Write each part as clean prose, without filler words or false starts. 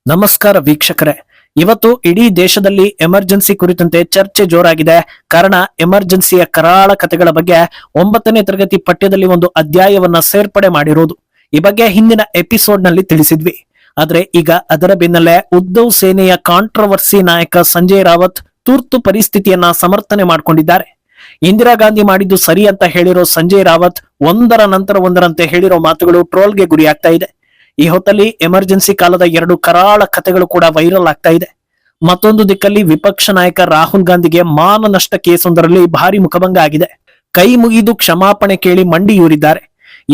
ನಮಸ್ಕಾರ ವೀಕ್ಷಕರೇ. ಇವತ್ತು ಇಡೀ ದೇಶದಲ್ಲಿ ಎಮರ್ಜೆನ್ಸಿ ಕುರಿತಂತೆ ಚರ್ಚೆ ಜೋರಾಗಿದೆ. ಕಾರಣ ಎಮರ್ಜೆನ್ಸಿಯ ಕರಾಳ ಕಥೆಗಳ ಬಗ್ಗೆ 9ನೇ ತರಗತಿ ಪಠ್ಯದಲ್ಲಿ ಒಂದು ಅಧ್ಯಾಯವನ್ನ ಸೇರ್ಪಡೆ ಮಾಡಿರೋದು. ಈ ಬಗ್ಗೆ ಹಿಂದಿನ ಎಪಿಸೋಡ್ ನಲ್ಲಿ ತಿಳಿಸಿದ್ವಿ. ಆದ್ರೆ ಈಗ ಅದರ ಬೆನ್ನಲ್ಲೇ ಉದ್ಧವ್ ಸೇನೆಯ ಕಾಂಟ್ರವರ್ಸಿ ನಾಯಕ ಸಂಜಯ್ ರಾವತ್ ತುರ್ತು ಪರಿಸ್ಥಿತಿಯನ್ನ ಸಮರ್ಥನೆ ಮಾಡಿಕೊಂಡಿದ್ದಾರೆ. ಇಂದಿರಾ ಗಾಂಧಿ ಮಾಡಿದ್ದು ಸರಿ ಅಂತ ಹೇಳಿರೋ ಸಂಜಯ್ ರಾವತ್ ಒಂದರ ನಂತರ ಒಂದರಂತೆ ಹೇಳಿರೋ ಮಾತುಗಳು ಟ್ರೋಲ್ಗೆ ಗುರಿಯಾಗ್ತಾ ಇದೆ. ಈ ಹೊತ್ತಲ್ಲಿ ಎಮರ್ಜೆನ್ಸಿ ಕಾಲದ 2 ಕರಾಳ ಕಥೆಗಳು ಕೂಡ ವೈರಲ್ ಆಗ್ತಾ ಇದೆ. ಮತ್ತೊಂದು ದಿಕ್ಕಲ್ಲಿ ವಿಪಕ್ಷ ನಾಯಕ ರಾಹುಲ್ ಗಾಂಧಿಗೆ ಮಾನನಷ್ಟ ಕೇಸೊಂದರಲ್ಲಿ ಭಾರಿ ಮುಖಭಂಗ ಆಗಿದೆ. ಕೈ ಮುಗಿದು ಕ್ಷಮಾಪಣೆ ಕೇಳಿ ಮಂಡಿಯೂರಿದ್ದಾರೆ.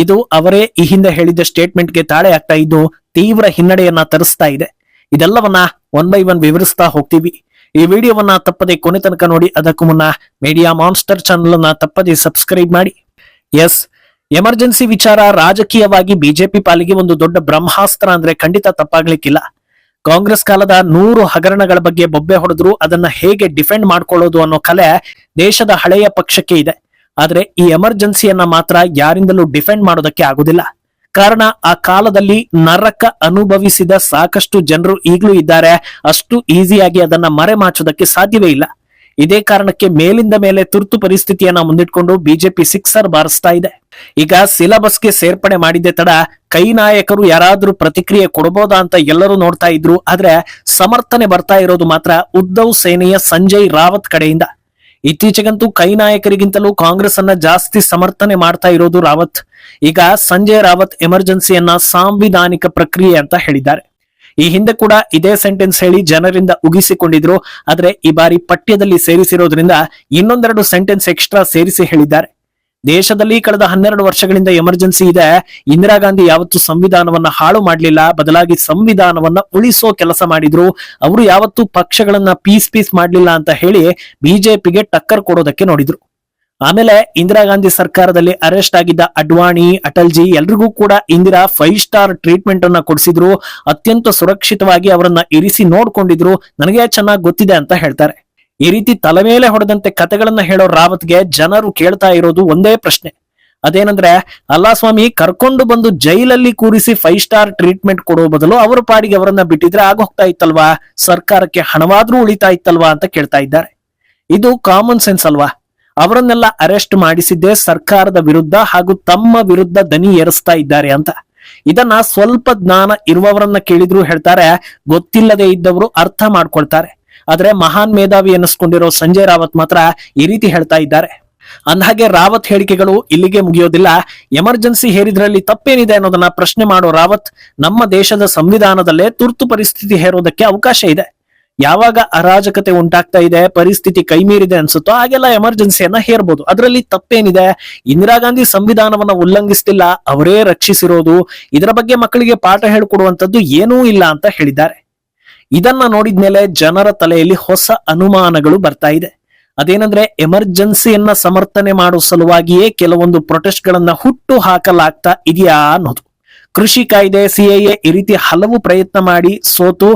ಇದು ಅವರೇ ಈ ಹಿಂದೆ ಹೇಳಿದ ಸ್ಟೇಟ್ಮೆಂಟ್ಗೆ ತಾಳೆ ಆಗ್ತಾ ಇದ್ದು ತೀವ್ರ ಹಿನ್ನಡೆಯನ್ನ ತರಿಸ್ತಾ ಇದೆ. ಇದೆಲ್ಲವನ್ನ 1 by 1 ವಿವರಿಸ್ತಾ ಹೋಗ್ತೀವಿ. ಈ ವಿಡಿಯೋವನ್ನ ತಪ್ಪದೆ ಕೊನೆ ತನಕ ನೋಡಿ. ಅದಕ್ಕೂ ಮುನ್ನ ಮೀಡಿಯಾ ಮಾನ್ಸ್ಟರ್ ಚಾನಲ್ ಅನ್ನ ತಪ್ಪದೆ ಸಬ್ಸ್ಕ್ರೈಬ್ ಮಾಡಿ. ಎಮರ್ಜೆನ್ಸಿ ವಿಚಾರ ರಾಜಕೀಯವಾಗಿ ಬಿಜೆಪಿ ಪಾಲಿಗೆ ಒಂದು ದೊಡ್ಡ ಬ್ರಹ್ಮಾಸ್ತ್ರ ಅಂದ್ರೆ ಖಂಡಿತ ತಪ್ಪಾಗ್ಲಿಕ್ಕಿಲ್ಲ. ಕಾಂಗ್ರೆಸ್ ಕಾಲದ 100 ಹಗರಣಗಳ ಬಗ್ಗೆ ಬೊಬ್ಬೆ ಹೊಡೆದ್ರು ಅದನ್ನ ಹೇಗೆ ಡಿಫೆಂಡ್ ಮಾಡ್ಕೊಳ್ಳೋದು ಅನ್ನೋ ಕಲೆ ದೇಶದ ಹಳೆಯ ಪಕ್ಷಕ್ಕೆ ಇದೆ. ಆದ್ರೆ ಈ ಎಮರ್ಜೆನ್ಸಿಯನ್ನ ಮಾತ್ರ ಯಾರಿಂದಲೂ ಡಿಫೆಂಡ್ ಮಾಡೋದಕ್ಕೆ ಆಗುದಿಲ್ಲ. ಕಾರಣ ಆ ಕಾಲದಲ್ಲಿ ನರಕ ಅನುಭವಿಸಿದ ಸಾಕಷ್ಟು ಜನರು ಈಗಲೂ ಇದ್ದಾರೆ. ಅಷ್ಟು ಈಸಿಯಾಗಿ ಅದನ್ನ ಮರೆಮಾಚೋದಕ್ಕೆ ಸಾಧ್ಯವೇ ಇಲ್ಲ. ಇದೇ ಕಾರಣಕ್ಕೆ ಮೇಲಿಂದ ಮೇಲೆ ತುರ್ತು ಪರಿಸ್ಥಿತಿಯನ್ನ ಮುಂದಿಟ್ಕೊಂಡು ಬಿಜೆಪಿ ಸಿಕ್ಸರ್ ಬಾರಿಸ್ತಾ ಇದೆ. ಈಗ ಸಿಲೆಬಸ್ಗೆ ಸೇರ್ಪಡೆ ಮಾಡಿದ್ದೆ ತಡ ಕೈ ನಾಯಕರು ಯಾರಾದ್ರೂ ಪ್ರತಿಕ್ರಿಯೆ ಕೊಡಬಹುದಾ ಅಂತ ಎಲ್ಲರೂ ನೋಡ್ತಾ ಇದ್ರು. ಆದ್ರೆ ಸಮರ್ಥನೆ ಬರ್ತಾ ಇರೋದು ಮಾತ್ರ ಉದ್ಧವ್ ಸೇನೆಯ ಸಂಜಯ್ ರಾವತ್ ಕಡೆಯಿಂದ. ಇತ್ತೀಚೆಗಂತೂ ಕೈ ನಾಯಕರಿಗಿಂತಲೂ ಕಾಂಗ್ರೆಸ್ ಅನ್ನ ಜಾಸ್ತಿ ಸಮರ್ಥನೆ ಮಾಡ್ತಾ ಇರೋದು ರಾವತ್. ಈಗ ಸಂಜಯ್ ರಾವತ್ ಎಮರ್ಜೆನ್ಸಿಯನ್ನ ಸಾಂವಿಧಾನಿಕ ಪ್ರಕ್ರಿಯೆ ಅಂತ ಹೇಳಿದ್ದಾರೆ. ಈ ಹಿಂದೆ ಕೂಡ ಇದೇ ಸೆಂಟೆನ್ಸ್ ಹೇಳಿ ಜನರಿಂದ ಉಗಿಸಿಕೊಂಡಿದ್ರು. ಆದ್ರೆ ಈ ಬಾರಿ ಪಠ್ಯದಲ್ಲಿ ಸೇರಿಸಿರೋದ್ರಿಂದ ಇನ್ನೊಂದೆರಡು ಸೆಂಟೆನ್ಸ್ ಎಕ್ಸ್ಟ್ರಾ ಸೇರಿಸಿ ಹೇಳಿದ್ದಾರೆ. ದೇಶದಲ್ಲಿ ಕಳೆದ 12 ವರ್ಷಗಳಿಂದ ಎಮರ್ಜೆನ್ಸಿ ಇದೆ. ಇಂದಿರಾ ಗಾಂಧಿ ಯಾವತ್ತೂ ಸಂವಿಧಾನವನ್ನ ಹಾಳು ಮಾಡ್ಲಿಲ್ಲ, ಬದಲಾಗಿ ಸಂವಿಧಾನವನ್ನ ಉಳಿಸೋ ಕೆಲಸ ಮಾಡಿದ್ರು. ಅವರು ಯಾವತ್ತೂ ಪಕ್ಷಗಳನ್ನ ಪೀಸ್ ಮಾಡ್ಲಿಲ್ಲ ಅಂತ ಹೇಳಿ ಬಿಜೆಪಿಗೆ ಟಕ್ಕರ್ ಕೊಡೋದಕ್ಕೆ ನೋಡಿದ್ರು. ಆಮೇಲೆ ಇಂದಿರಾ ಗಾಂಧಿ ಸರ್ಕಾರದಲ್ಲಿ ಅರೆಸ್ಟ್ ಆಗಿದ್ದ ಅಡ್ವಾಣಿ, ಅಟಲ್ಜಿ ಎಲ್ರಿಗೂ ಕೂಡ ಇಂದಿರಾ 5 ಸ್ಟಾರ್ ಟ್ರೀಟ್ಮೆಂಟ್ ಅನ್ನ ಕೊಡಿಸಿದ್ರು. ಅತ್ಯಂತ ಸುರಕ್ಷಿತವಾಗಿ ಅವರನ್ನ ಇರಿಸಿ ನೋಡ್ಕೊಂಡಿದ್ರು. ನನಗೆ ಚೆನ್ನಾಗಿ ಗೊತ್ತಿದೆ ಅಂತ ಹೇಳ್ತಾರೆ. ಈ ರೀತಿ ತಲೆ ಮೇಲೆ ಹೊಡೆದಂತೆ ಕತೆಗಳನ್ನ ಹೇಳೋ ರಾವತ್ಗೆ ಜನರು ಕೇಳ್ತಾ ಇರೋದು ಒಂದೇ ಪ್ರಶ್ನೆ. ಅದೇನಂದ್ರೆ, ಅಲ್ಲಾ ಸ್ವಾಮಿ, ಕರ್ಕೊಂಡು ಬಂದು ಜೈಲಲ್ಲಿ ಕೂರಿಸಿ 5 ಸ್ಟಾರ್ ಟ್ರೀಟ್ಮೆಂಟ್ ಕೊಡೋ ಬದಲು ಅವರ ಪಾಡಿಗೆ ಅವರನ್ನ ಬಿಟ್ಟಿದ್ರೆ ಆಗೋಗ್ತಾ ಇತ್ತಲ್ವಾ, ಸರ್ಕಾರಕ್ಕೆ ಹಣವಾದ್ರೂ ಉಳಿತಾ ಇತ್ತಲ್ವಾ ಅಂತ ಕೇಳ್ತಾ ಇದ್ದಾರೆ. ಇದು ಕಾಮನ್ ಸೆನ್ಸ್ ಅಲ್ವಾ? ಅವರನ್ನೆಲ್ಲ ಅರೆಸ್ಟ್ ಮಾಡಿಸಿದ್ದೇ ಸರ್ಕಾರದ ವಿರುದ್ಧ ಹಾಗೂ ತಮ್ಮ ವಿರುದ್ಧ ದನಿ ಏರಿಸ್ತಾ ಇದ್ದಾರೆ ಅಂತ. ಇದನ್ನ ಸ್ವಲ್ಪ ಜ್ಞಾನ ಇರುವವರನ್ನ ಕೇಳಿದ್ರು ಹೇಳ್ತಾರೆ, ಗೊತ್ತಿಲ್ಲದೆ ಇದ್ದವರು ಅರ್ಥ ಮಾಡ್ಕೊಳ್ತಾರೆ. ಆದ್ರೆ ಮಹಾನ್ ಮೇಧಾವಿ ಎನ್ನಿಸ್ಕೊಂಡಿರೋ ಸಂಜಯ್ ರಾವತ್ ಮಾತ್ರ ಈ ರೀತಿ ಹೇಳ್ತಾ ಇದ್ದಾರೆ. ಅಂದಹಾಗೆ ರಾವತ್ ಹೇಳಿಕೆಗಳು ಇಲ್ಲಿಗೆ ಮುಗಿಯೋದಿಲ್ಲ. ಎಮರ್ಜೆನ್ಸಿ ಹೇರಿದ್ರಲ್ಲಿ ತಪ್ಪೇನಿದೆ ಅನ್ನೋದನ್ನ ಪ್ರಶ್ನೆ ಮಾಡೋ ರಾವತ್, ನಮ್ಮ ದೇಶದ ಸಂವಿಧಾನದಲ್ಲೇ ತುರ್ತು ಪರಿಸ್ಥಿತಿ ಹೇರೋದಕ್ಕೆ ಅವಕಾಶ ಇದೆ. ಯಾವಾಗ ಅರಾಜಕತೆ ಉಂಟಾಗ್ತಾ ಇದೆ, ಪರಿಸ್ಥಿತಿ ಕೈಮೀರಿದೆ ಅನ್ಸುತ್ತೋ ಆಗೆಲ್ಲ ಎಮರ್ಜೆನ್ಸಿಯನ್ನ ಹೇರ್ಬೋದು. ಅದರಲ್ಲಿ ತಪ್ಪೇನಿದೆ? ಇಂದಿರಾ ಗಾಂಧಿ ಸಂವಿಧಾನವನ್ನ ಉಲ್ಲಂಘಿಸ್ತಿಲ್ಲ, ಅವರೇ ರಕ್ಷಿಸಿರೋದು. ಇದರ ಬಗ್ಗೆ ಮಕ್ಕಳಿಗೆ ಪಾಠ ಹೇಳ್ಕೊಡುವಂತದ್ದು ಏನೂ ಇಲ್ಲ ಅಂತ ಹೇಳಿದ್ದಾರೆ. ಇದನ್ನ ನೋಡಿದ್ಮೇಲೆ ಜನರ ತಲೆಯಲ್ಲಿ ಹೊಸ ಅನುಮಾನಗಳು ಬರ್ತಾ ಇದೆ. ಅದೇನಂದ್ರೆ, ಎಮರ್ಜೆನ್ಸಿಯನ್ನ ಸಮರ್ಥನೆ ಮಾಡೋ ಸಲುವಾಗಿಯೇ ಕೆಲವೊಂದು ಪ್ರೊಟೆಸ್ಟ್ ಗಳನ್ನ ಹುಟ್ಟು ಹಾಕಲಾಗ್ತಾ ಇದೆಯಾ ಅನ್ನೋದು. ಕೃಷಿ ಕಾಯ್ದೆ, ಸಿಎಎ ಈ ರೀತಿ ಹಲವು ಪ್ರಯತ್ನ ಮಾಡಿ ಸೋತು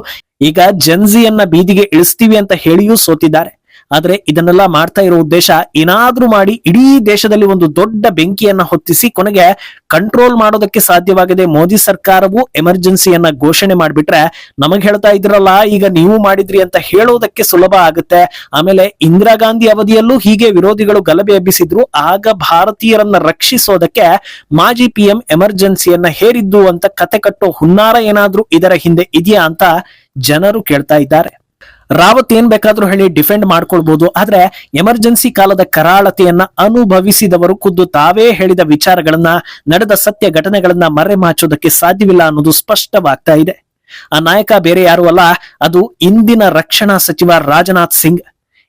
ಈಗ ಜನ್ಜಿಯನ್ನ ಬೀದಿಗೆ ಇಳಿಸ್ತೀವಿ ಅಂತ ಹೇಳಿಯೂ ಸೋತಿದ್ದಾರೆ. ಆದ್ರೆ ಇದನ್ನೆಲ್ಲ ಮಾಡ್ತಾ ಇರೋ ಉದ್ದೇಶ ಏನಾದ್ರೂ ಮಾಡಿ ಇಡೀ ದೇಶದಲ್ಲಿ ಒಂದು ದೊಡ್ಡ ಬೆಂಕಿಯನ್ನ ಹೊತ್ತಿಸಿ ಕೊನೆಗೆ ಕಂಟ್ರೋಲ್ ಮಾಡೋದಕ್ಕೆ ಸಾಧ್ಯವಾಗದೆ ಮೋದಿ ಸರ್ಕಾರವು ಎಮರ್ಜೆನ್ಸಿಯನ್ನ ಘೋಷಣೆ ಮಾಡ್ಬಿಟ್ರೆ ನಮಗ್ ಹೇಳ್ತಾ ಇದ್ರಲ್ಲ ಈಗ ನೀವು ಮಾಡಿದ್ರಿ ಅಂತ ಹೇಳೋದಕ್ಕೆ ಸುಲಭ ಆಗುತ್ತೆ. ಆಮೇಲೆ ಇಂದಿರಾ ಗಾಂಧಿ ಅವಧಿಯಲ್ಲೂ ಹೀಗೆ ವಿರೋಧಿಗಳು ಗಲಭೆ ಎಬ್ಬಿಸಿದ್ರು. ಆಗ ಭಾರತೀಯರನ್ನ ರಕ್ಷಿಸೋದಕ್ಕೆ ಮಾಜಿ PM ಎಮರ್ಜೆನ್ಸಿಯನ್ನ ಹೇರಿದ್ದು ಅಂತ ಕತೆ ಕಟ್ಟೋ ಹುನ್ನಾರ ಏನಾದ್ರೂ ಇದರ ಹಿಂದೆ ಇದೆಯಾ ಅಂತ ಜನರು ಕೇಳ್ತಾ ಇದ್ದಾರೆ. ರಾವತ್ ಏನ್ ಬೇಕಾದ್ರೂ ಹೇಳಿ ಡಿಫೆಂಡ್ ಮಾಡ್ಕೊಳ್ಬಹುದು. ಆದ್ರೆ ಎಮರ್ಜೆನ್ಸಿ ಕಾಲದ ಕರಾಳತೆಯನ್ನ ಅನುಭವಿಸಿದವರು ಖುದ್ದು ತಾವೇ ಹೇಳಿದ ವಿಚಾರಗಳನ್ನ, ನಡೆದ ಸತ್ಯ ಘಟನೆಗಳನ್ನ ಮರೆಮಾಚೋದಕ್ಕೆ ಸಾಧ್ಯವಿಲ್ಲ ಅನ್ನೋದು ಸ್ಪಷ್ಟವಾಗ್ತಾ ಇದೆ. ಆ ನಾಯಕ ಬೇರೆ ಯಾರು ಅಲ್ಲ, ಅದು ಇಂದಿನ ರಕ್ಷಣಾ ಸಚಿವ ರಾಜನಾಥ್ ಸಿಂಗ್.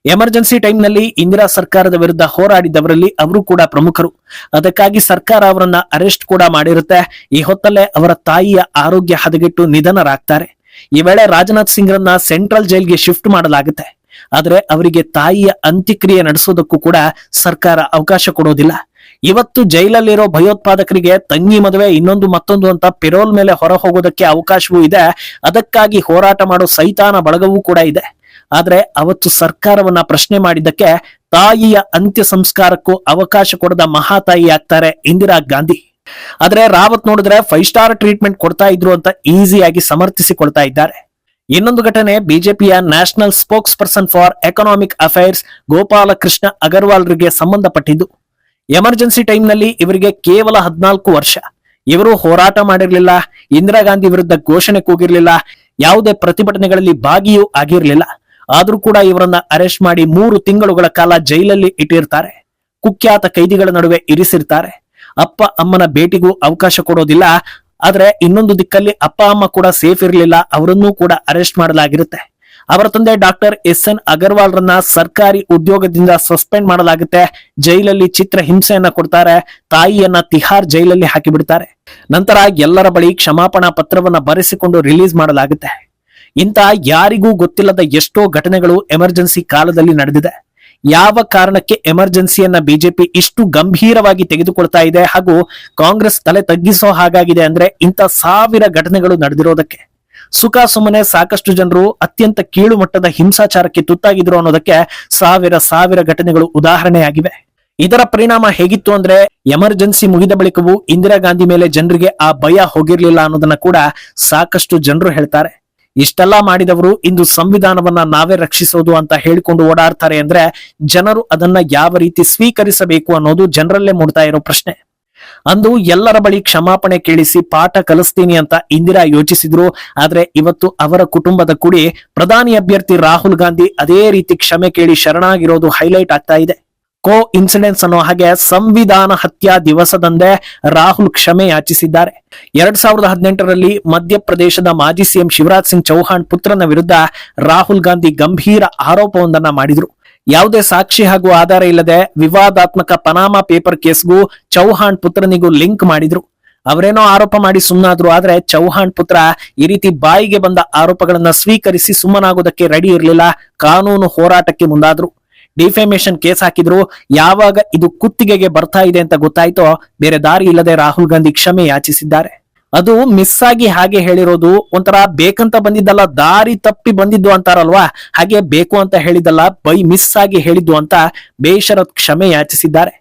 ಎಮರ್ಜೆನ್ಸಿ ಟೈಮ್ ನಲ್ಲಿ ಇಂದಿರಾ ಸರ್ಕಾರದ ವಿರುದ್ಧ ಹೋರಾಡಿದವರಲ್ಲಿ ಅವರು ಕೂಡ ಪ್ರಮುಖರು. ಅದಕ್ಕಾಗಿ ಸರ್ಕಾರ ಅವರನ್ನ ಅರೆಸ್ಟ್ ಕೂಡ ಮಾಡಿರುತ್ತೆ. ಈ ಹೊತ್ತಲ್ಲೇ ಅವರ ತಾಯಿಯ ಆರೋಗ್ಯ ಹದಗೆಟ್ಟು ನಿಧನರಾಗ್ತಾರೆ. ಈ ವೇಳೆ ರಾಜನಾಥ್ ಸಿಂಗ್ರನ್ನ ಸೆಂಟ್ರಲ್ ಜೈಲ್ಗೆ ಶಿಫ್ಟ್ ಮಾಡಲಾಗುತ್ತೆ. ಆದ್ರೆ ಅವರಿಗೆ ತಾಯಿಯ ಅಂತ್ಯಕ್ರಿಯೆ ನಡೆಸೋದಕ್ಕೂ ಕೂಡ ಸರ್ಕಾರ ಅವಕಾಶ ಕೊಡೋದಿಲ್ಲ. ಇವತ್ತು ಜೈಲಲ್ಲಿರೋ ಭಯೋತ್ಪಾದಕರಿಗೆ ತಂಗಿ ಮದುವೆ, ಇನ್ನೊಂದು ಮತ್ತೊಂದು ಅಂತ ಪೆರೋಲ್ ಮೇಲೆ ಹೊರ ಹೋಗೋದಕ್ಕೆ ಅವಕಾಶವೂ ಇದೆ. ಅದಕ್ಕಾಗಿ ಹೋರಾಟ ಮಾಡೋ ಸೈತಾನ ಬಳಗವೂ ಕೂಡ ಇದೆ. ಆದ್ರೆ ಅವತ್ತು ಸರ್ಕಾರವನ್ನ ಪ್ರಶ್ನೆ ಮಾಡಿದ್ದಕ್ಕೆ ತಾಯಿಯ ಅಂತ್ಯ ಸಂಸ್ಕಾರಕ್ಕೂ ಅವಕಾಶ ಕೊಡದ ಮಹಾತಾಯಿ ಆಗ್ತಾರೆ ಇಂದಿರಾ ಗಾಂಧಿ. ಆದ್ರೆ ರಾವತ್ ನೋಡಿದ್ರೆ 5 ಸ್ಟಾರ್ ಟ್ರೀಟ್ಮೆಂಟ್ ಕೊಡ್ತಾ ಇದ್ರು ಅಂತ ಈಸಿಯಾಗಿ ಸಮರ್ಥಿಸಿಕೊಳ್ತಾ ಇದ್ದಾರೆ. ಇನ್ನೊಂದು ಘಟನೆ ಬಿಜೆಪಿಯ national spokesperson for economic affairs Gopalakrishna ಅಗರ್ವಾಲ್ರಿಗೆ ಸಂಬಂಧಪಟ್ಟಿದ್ದು. ಎಮರ್ಜೆನ್ಸಿ ಟೈಮ್ನಲ್ಲಿ ಇವರಿಗೆ ಕೇವಲ 14 ವರ್ಷ. ಇವರು ಹೋರಾಟ ಮಾಡಿರಲಿಲ್ಲ, ಇಂದಿರಾ ಗಾಂಧಿ ವಿರುದ್ಧ ಘೋಷಣೆ ಕೂಗಿರ್ಲಿಲ್ಲ, ಯಾವುದೇ ಪ್ರತಿಭಟನೆಗಳಲ್ಲಿ ಭಾಗಿಯೂ ಆಗಿರಲಿಲ್ಲ. ಆದ್ರೂ ಕೂಡ ಇವರನ್ನ ಅರೆಸ್ಟ್ ಮಾಡಿ 3 ತಿಂಗಳುಗಳ ಕಾಲ ಜೈಲಲ್ಲಿ ಇಟ್ಟಿರ್ತಾರೆ. ಕುಖ್ಯಾತ ಕೈದಿಗಳ ನಡುವೆ ಇರಿಸಿರ್ತಾರೆ. ಅಪ್ಪ ಅಮ್ಮನ ಭೇಟಿಗೂ ಅವಕಾಶ ಕೊಡೋದಿಲ್ಲ. ಆದ್ರೆ ಇನ್ನೊಂದು ದಿಕ್ಕಲ್ಲಿ ಅಪ್ಪ ಅಮ್ಮ ಕೂಡ ಸೇಫ್ ಇರಲಿಲ್ಲ, ಅವರನ್ನೂ ಕೂಡ ಅರೆಸ್ಟ್ ಮಾಡಲಾಗಿರುತ್ತೆ. ಅವರ ತಂದೆ ಡಾಕ್ಟರ್ ಎಸ್.ಎನ್. ಅಗರ್ವಾಲ್ ರನ್ನ ಸರ್ಕಾರಿ ಉದ್ಯೋಗದಿಂದ ಸಸ್ಪೆಂಡ್ ಮಾಡಲಾಗುತ್ತೆ. ಜೈಲಲ್ಲಿ ಚಿತ್ರ ಹಿಂಸೆಯನ್ನ ಕೊಡ್ತಾರೆ. ತಾಯಿಯನ್ನ ತಿಹಾರ್ ಜೈಲಲ್ಲಿ ಹಾಕಿಬಿಡ್ತಾರೆ. ನಂತರ ಎಲ್ಲರ ಬಳಿ ಕ್ಷಮಾಪಣಾ ಪತ್ರವನ್ನ ಬರೆಸಿಕೊಂಡು ರಿಲೀಸ್ ಮಾಡಲಾಗುತ್ತೆ. ಇಂತ ಯಾರಿಗೂ ಗೊತ್ತಿಲ್ಲದ ಎಷ್ಟೋ ಘಟನೆಗಳು ಎಮರ್ಜೆನ್ಸಿ ಕಾಲದಲ್ಲಿ ನಡೆದಿದೆ. ಯಾವ ಕಾರಣಕ್ಕೆ ಎಮರ್ಜೆನ್ಸಿಯನ್ನ ಬಿಜೆಪಿ ಇಷ್ಟು ಗಂಭೀರವಾಗಿ ತೆಗೆದುಕೊಳ್ತಾ ಇದೆ ಹಾಗೂ ಕಾಂಗ್ರೆಸ್ ತಲೆ ತಗ್ಗಿಸೋ ಹಾಗಾಗಿದೆ ಅಂದ್ರೆ ಇಂಥ 1000 ಘಟನೆಗಳು ನಡೆದಿರೋದಕ್ಕೆ. ಸುಖ ಸುಮ್ಮನೆ ಸಾಕಷ್ಟು ಜನರು ಅತ್ಯಂತ ಕೀಳು ಮಟ್ಟದ ಹಿಂಸಾಚಾರಕ್ಕೆ ತುತ್ತಾಗಿದ್ರು ಅನ್ನೋದಕ್ಕೆ ಸಾವಿರ ಘಟನೆಗಳು ಉದಾಹರಣೆಯಾಗಿವೆ. ಇದರ ಪರಿಣಾಮ ಹೇಗಿತ್ತು ಅಂದ್ರೆ ಎಮರ್ಜೆನ್ಸಿ ಮುಗಿದ ಬಳಿಕವೂ ಇಂದಿರಾ ಗಾಂಧಿ ಮೇಲೆ ಜನರಿಗೆ ಆ ಭಯ ಹೋಗಿರ್ಲಿಲ್ಲ ಅನ್ನೋದನ್ನ ಕೂಡ ಸಾಕಷ್ಟು ಜನರು ಹೇಳ್ತಾರೆ. ಇಷ್ಟೆಲ್ಲಾ ಮಾಡಿದವರು ಇಂದು ಸಂವಿಧಾನವನ್ನ ನಾವೇ ರಕ್ಷಿಸೋದು ಅಂತ ಹೇಳಿಕೊಂಡು ಓಡಾಡ್ತಾರೆ ಅಂದ್ರೆ ಜನರು ಅದನ್ನ ಯಾವ ರೀತಿ ಸ್ವೀಕರಿಸಬೇಕು ಅನ್ನೋದು ಜನರಲ್ಲೇ ಮೂಡ್ತಾ ಇರೋ ಪ್ರಶ್ನೆ. ಅಂದು ಎಲ್ಲರ ಬಳಿ ಕ್ಷಮಾಪಣೆ ಕೇಳಿಸಿ ಪಾಠ ಕಲಿಸ್ತೀನಿ ಅಂತ ಇಂದಿರಾ ಯೋಚಿಸಿದ್ರು. ಆದ್ರೆ ಇವತ್ತು ಅವರ ಕುಟುಂಬದ ಕೂಡಿ ಪ್ರಧಾನಿ ಅಭ್ಯರ್ಥಿ ರಾಹುಲ್ ಗಾಂಧಿ ಅದೇ ರೀತಿ ಕ್ಷಮೆ ಕೇಳಿ ಶರಣಾಗಿರೋದು ಹೈಲೈಟ್ ಆಗ್ತಾ ಇದೆ. ಕೋ ಇನ್ಸಿಡೆನ್ಸ್ ಅನ್ನೋ ಹಾಗೆ ಸಂವಿಧಾನ ಹತ್ಯಾ ದಿವಸದಂದೇ ರಾಹುಲ್ ಕ್ಷಮೆ ಯಾಚಿಸಿದ್ದಾರೆ. 2018ರಲ್ಲಿ ಮಧ್ಯಪ್ರದೇಶದ ಮಾಜಿ ಸಿಎಂ ಶಿವರಾಜ್ ಸಿಂಗ್ ಚೌಹಾಣ್ ಪುತ್ರನ ವಿರುದ್ಧ ರಾಹುಲ್ ಗಾಂಧಿ ಗಂಭೀರ ಆರೋಪವೊಂದನ್ನ ಮಾಡಿದ್ರು. ಯಾವುದೇ ಸಾಕ್ಷಿ ಹಾಗೂ ಆಧಾರ ಇಲ್ಲದೆ ವಿವಾದಾತ್ಮಕ ಪನಾಮಾ ಪೇಪರ್ ಕೇಸ್ಗೂ ಚೌಹಾಣ್ ಪುತ್ರನಿಗೂ ಲಿಂಕ್ ಮಾಡಿದ್ರು. ಅವರೇನೋ ಆರೋಪ ಮಾಡಿ ಸುಮ್ಮನಾದ್ರು. ಆದ್ರೆ ಚೌಹಾಣ್ ಪುತ್ರ ಈ ರೀತಿ ಬಾಯಿಗೆ ಬಂದ ಆರೋಪಗಳನ್ನ ಸ್ವೀಕರಿಸಿ ಸುಮ್ಮನಾಗೋದಕ್ಕೆ ರೆಡಿ ಇರಲಿಲ್ಲ. ಕಾನೂನು ಹೋರಾಟಕ್ಕೆ ಮುಂದಾದ್ರು. ಡಿಫೇಮೇಷನ್ ಕೇಸ್ ಹಾಕಿದ್ರು. ಯಾವಾಗ ಇದು ಕುತ್ತಿಗೆಗೆ ಬರ್ತಾ ಇದೆ ಅಂತ ಗೊತ್ತಾಯ್ತೋ ಬೇರೆ ದಾರಿ ಇಲ್ಲದೆ ರಾಹುಲ್ ಗಾಂಧಿ ಕ್ಷಮೆ ಯಾಚಿಸಿದ್ದಾರೆ. ಅದು ಮಿಸ್ ಆಗಿ ಹಾಗೆ ಹೇಳಿರೋದು, ಒಂಥರ ಬೇಕಂತ ಬಂದಿದ್ದಲ್ಲ, ದಾರಿ ತಪ್ಪಿ ಬಂದಿದ್ದು ಅಂತಾರಲ್ವಾ, ಹಾಗೆ ಬೇಕು ಅಂತ ಹೇಳಿದ್ದಲ್ಲ, ಬೈ ಮಿಸ್ ಆಗಿ ಹೇಳಿದ್ದು ಅಂತ ಬೇಷರತ್ ಕ್ಷಮೆ ಯಾಚಿಸಿದ್ದಾರೆ.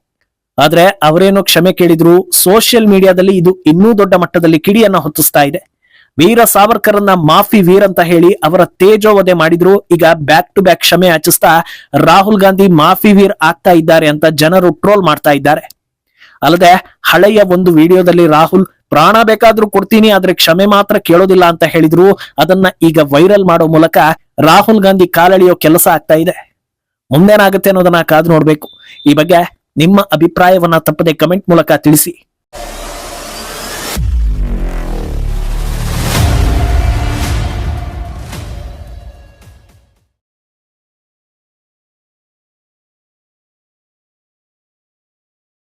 ಆದ್ರೆ ಅವರೇನೋ ಕ್ಷಮೆ ಕೇಳಿದ್ರು. ಸೋಷಿಯಲ್ ಮೀಡಿಯಾದಲ್ಲಿ ಇದು ಇನ್ನೂ ದೊಡ್ಡ ಮಟ್ಟದಲ್ಲಿ ಕಿಡಿಯನ್ನ ಹೊತ್ತಿಸ್ತಾ ಇದೆ. ವೀರ ಸಾವರ್ಕರ್ನ ಮಾಫಿ ವೀರ್ ಅಂತ ಹೇಳಿ ಅವರ ತೇಜೋವಧೆ ಮಾಡಿದ್ರು. ಈಗ ಬ್ಯಾಕ್ ಟು ಬ್ಯಾಕ್ ಕ್ಷಮೆ ಯಾಚಿಸ್ತಾ ರಾಹುಲ್ ಗಾಂಧಿ ಮಾಫಿ ವೀರ್ ಆಗ್ತಾ ಇದ್ದಾರೆ ಅಂತ ಜನರು ಟ್ರೋಲ್ ಮಾಡ್ತಾ ಇದ್ದಾರೆ. ಅಲ್ಲದೆ ಹಳೆಯ ಒಂದು ವಿಡಿಯೋದಲ್ಲಿ ರಾಹುಲ್ ಪ್ರಾಣ ಬೇಕಾದ್ರೂ ಕೊಡ್ತೀನಿ ಆದ್ರೆ ಕ್ಷಮೆ ಮಾತ್ರ ಕೇಳೋದಿಲ್ಲ ಅಂತ ಹೇಳಿದ್ರು. ಅದನ್ನ ಈಗ ವೈರಲ್ ಮಾಡೋ ಮೂಲಕ ರಾಹುಲ್ ಗಾಂಧಿ ಕಾಲೆಳೆಯೋ ಕೆಲಸ ಆಗ್ತಾ ಇದೆ. ಮುಂದೇನಾಗುತ್ತೆ ಅನ್ನೋದನ್ನ ಕಾದು ನೋಡ್ಬೇಕು. ಈ ಬಗ್ಗೆ ನಿಮ್ಮ ಅಭಿಪ್ರಾಯವನ್ನ ತಪ್ಪದೆ ಕಮೆಂಟ್ ಮೂಲಕ ತಿಳಿಸಿ.